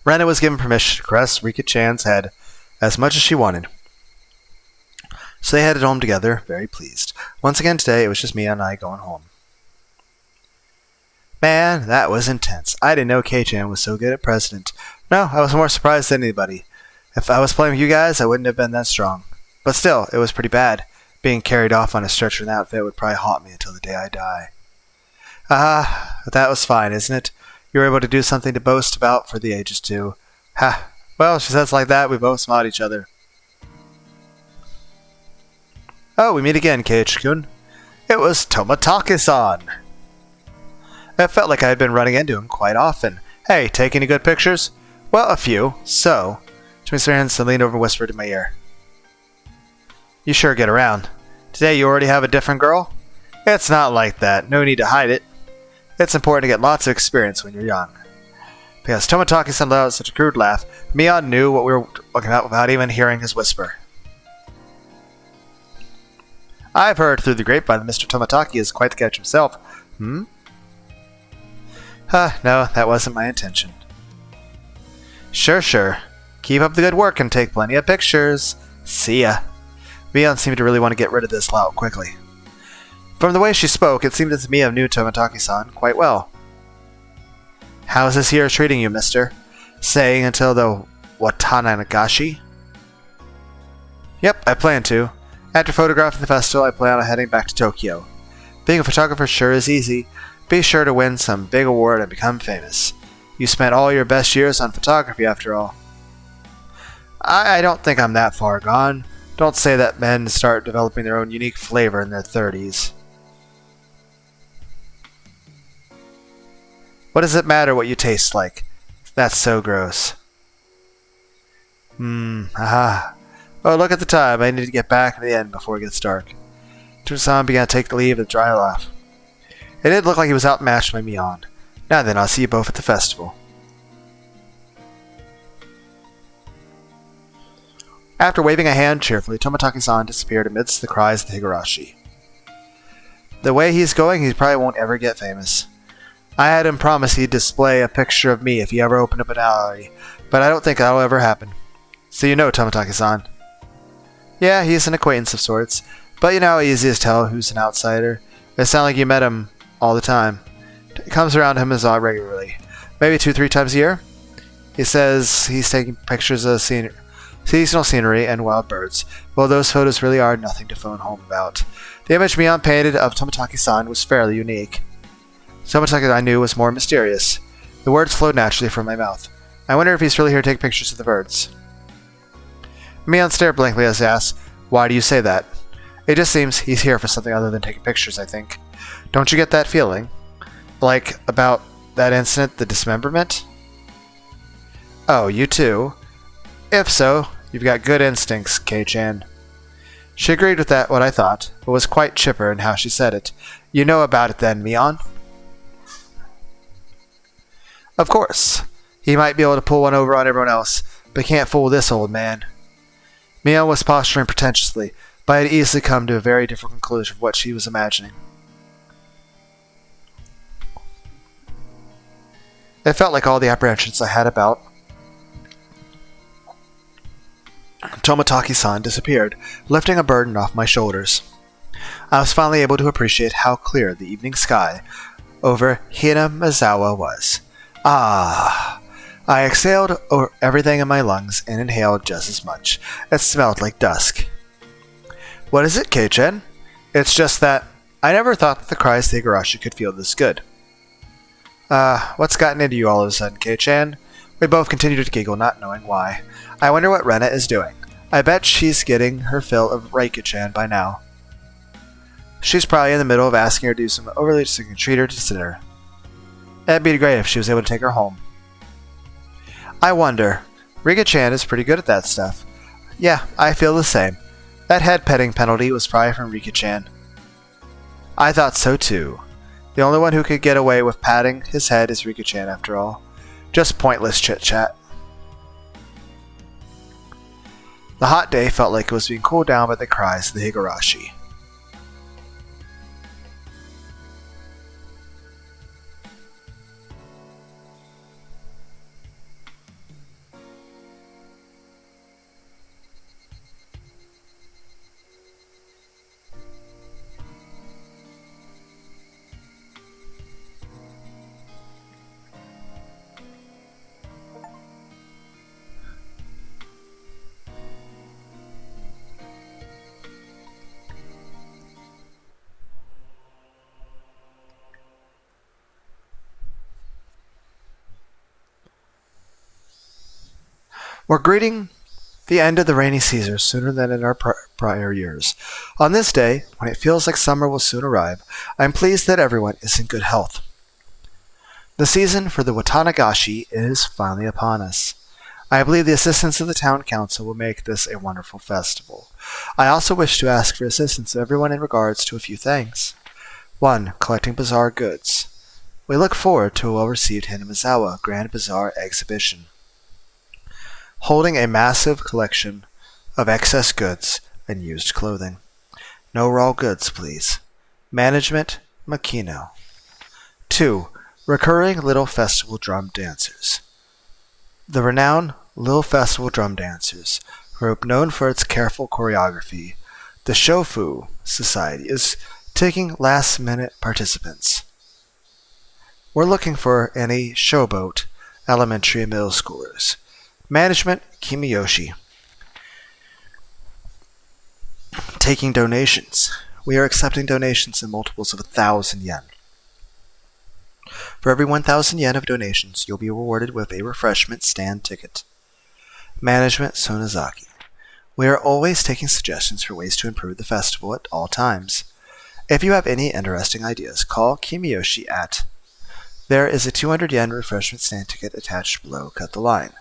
Rena was given permission to caress Rika-chan's head as much as she wanted. So they headed home together, very pleased. Once again today, it was just Mia and I going home. Man, that was intense. I didn't know Kei-chan was so good at President. No, I was more surprised than anybody. If I was playing with you guys, I wouldn't have been that strong. But still, it was pretty bad. Being carried off on a stretcher in that outfit would probably haunt me until the day I die. But that was fine, isn't it? You were able to do something to boast about for the ages too. Ha! Well, she says like that, we both smiled at each other. Oh, we meet again, Keiichi-kun. It was Tomatake-san. It felt like I had been running into him quite often. Hey, take any good pictures? Well, a few. So, Jimmy Sarans leaned over and whispered in my ear. You sure get around. Today you already have a different girl? It's not like that. No need to hide it. It's important to get lots of experience when you're young. Because Tomatake-san let out such a crude laugh, Mion knew what we were looking at without even hearing his whisper. I've heard through the grapevine that Mr. Tomatake is quite the catch himself. No, that wasn't my intention. Sure. Keep up the good work and take plenty of pictures. See ya. Mion seemed to really want to get rid of this lout quickly. From the way she spoke, it seemed as Mia knew Tomatake-san quite well. How's this year treating you, mister? Saying until the Watanagashi? Yep, I plan to. After photographing the festival, I plan on heading back to Tokyo. Being a photographer sure is easy. Be sure to win some big award and become famous. You spent all your best years on photography, after all. I don't think I'm that far gone. Don't say that men start developing their own unique flavor in their 30s. What does it matter what you taste like? That's so gross. Oh, look at the time. I need to get back to the inn before it gets dark. Tomo-san began to take the leave with a dry laugh. It did look like he was outmatched by Mion. Now then, I'll see you both at the festival. After waving a hand cheerfully, Tomotaki-san disappeared amidst the cries of the Higurashi. The way he's going, he probably won't ever get famous. I had him promise he'd display a picture of me if he ever opened up an alley, but I don't think that'll ever happen. So you know Tomotaki-san. Yeah, he's an acquaintance of sorts, but you know how easy it is to tell who's an outsider. It sounds like you met him all the time. It comes around him as regularly. Maybe 2-3 times a year? He says he's taking pictures of seasonal scenery and wild birds. Well, those photos really are nothing to phone home about. The image Mion painted of Tomotaki-san was fairly unique. Tomotaki I knew was more mysterious. The words flowed naturally from my mouth. I wonder if he's really here to take pictures of the birds. Mion stared blankly as he asked, "Why do you say that?" It just seems he's here for something other than taking pictures, I think. Don't you get that feeling? Like, about that incident, the dismemberment? Oh, you too? If so, you've got good instincts, Kei-chan. She agreed with that, what I thought, but was quite chipper in how she said it. You know about it then, Mion? Of course. He might be able to pull one over on everyone else, but can't fool this old man. Mion was posturing pretentiously, but I had easily come to a very different conclusion from what she was imagining. It felt like all the apprehensions I had about Tomotaki-san disappeared, lifting a burden off my shoulders. I was finally able to appreciate how clear the evening sky over Hinamizawa was. Ah! I exhaled everything in my lungs and inhaled just as much. It smelled like dusk. What is it, Kei-chan? It's just that I never thought that the cries of the Higurashi could feel this good. What's gotten into you all of a sudden, Kei-chan? We both continued to giggle, not knowing why. I wonder what Rena is doing. I bet she's getting her fill of Reiki-chan by now. She's probably in the middle of asking her to do some overly so can treat her to dinner. That'd be great if she was able to take her home. I wonder. Rika-chan is pretty good at that stuff. Yeah, I feel the same. That head petting penalty was probably from Rika-chan. I thought so too. The only one who could get away with patting his head is Rika-chan after all. Just pointless chit-chat. The hot day felt like it was being cooled down by the cries of the Higurashi. We're greeting the end of the rainy season sooner than in our prior years. On this day, when it feels like summer will soon arrive, I am pleased that everyone is in good health. The season for the Watanagashi is finally upon us. I believe the assistance of the town council will make this a wonderful festival. I also wish to ask for assistance of everyone in regards to a few things. 1. Collecting bazaar goods. We look forward to a well-received Hinamizawa Grand Bazaar exhibition. Holding a massive collection of excess goods and used clothing. No raw goods, please. Management, Makino. 2. Recurring Little Festival Drum Dancers. The renowned Little Festival Drum Dancers, group known for its careful choreography, the Shofu Society is taking last-minute participants. We're looking for any showboat elementary and middle schoolers. Management, Kimiyoshi. Taking donations. We are accepting donations in multiples of 1,000 yen. For every 1,000 yen of donations, you'll be rewarded with a refreshment stand ticket. Management, Sonozaki. We are always taking suggestions for ways to improve the festival at all times. If you have any interesting ideas, call Kimiyoshi at. There is a 200 yen refreshment stand ticket attached below. Cut the line.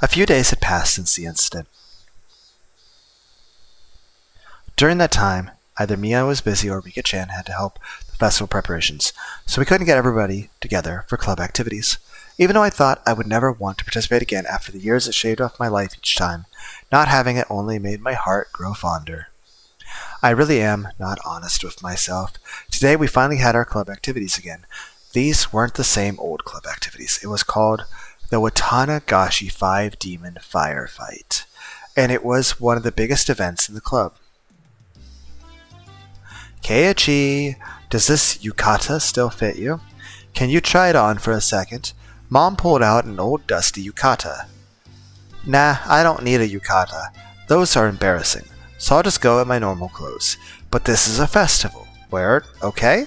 A few days had passed since the incident. During that time, either Mia was busy or Rika-chan had to help the festival preparations, so we couldn't get everybody together for club activities. Even though I thought I would never want to participate again after the years it shaved off my life each time, not having it only made my heart grow fonder. I really am not honest with myself. Today we finally had our club activities again. These weren't the same old club activities. It was called the Watanagashi 5 Demon Firefight, and it was one of the biggest events in the club. Keiichi, does this yukata still fit you? Can you try it on for a second? Mom pulled out an old dusty yukata. Nah, I don't need a yukata. Those are embarrassing, so I'll just go in my normal clothes. But this is a festival. Wear it, okay?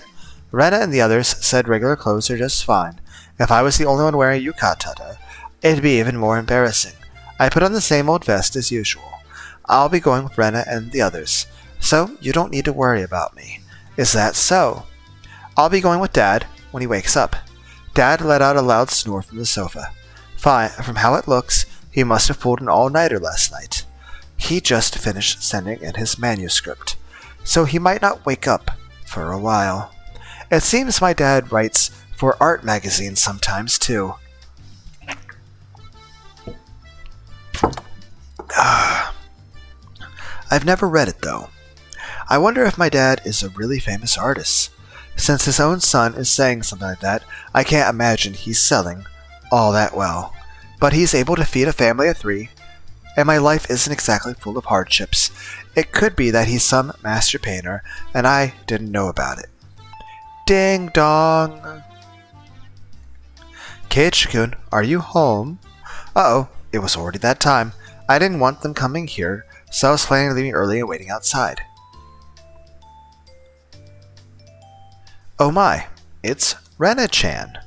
Rena and the others said regular clothes are just fine. If I was the only one wearing a yukata, it'd be even more embarrassing. I put on the same old vest as usual. I'll be going with Rena and the others, so you don't need to worry about me. Is that so? I'll be going with Dad when he wakes up. Dad let out a loud snore from the sofa. Fine, from how it looks, he must have pulled an all-nighter last night. He just finished sending in his manuscript, so he might not wake up for a while. It seems my dad writes for art magazines sometimes, too. I've never read it, though. I wonder if my dad is a really famous artist. Since his own son is saying something like that, I can't imagine he's selling all that well. But he's able to feed a family of 3, and my life isn't exactly full of hardships. It could be that he's some master painter, and I didn't know about it. Ding dong! Keiichi-kun, are you home? Uh-oh, it was already that time. I didn't want them coming here, so I was planning on leaving early and waiting outside. Oh my, it's Rena-chan.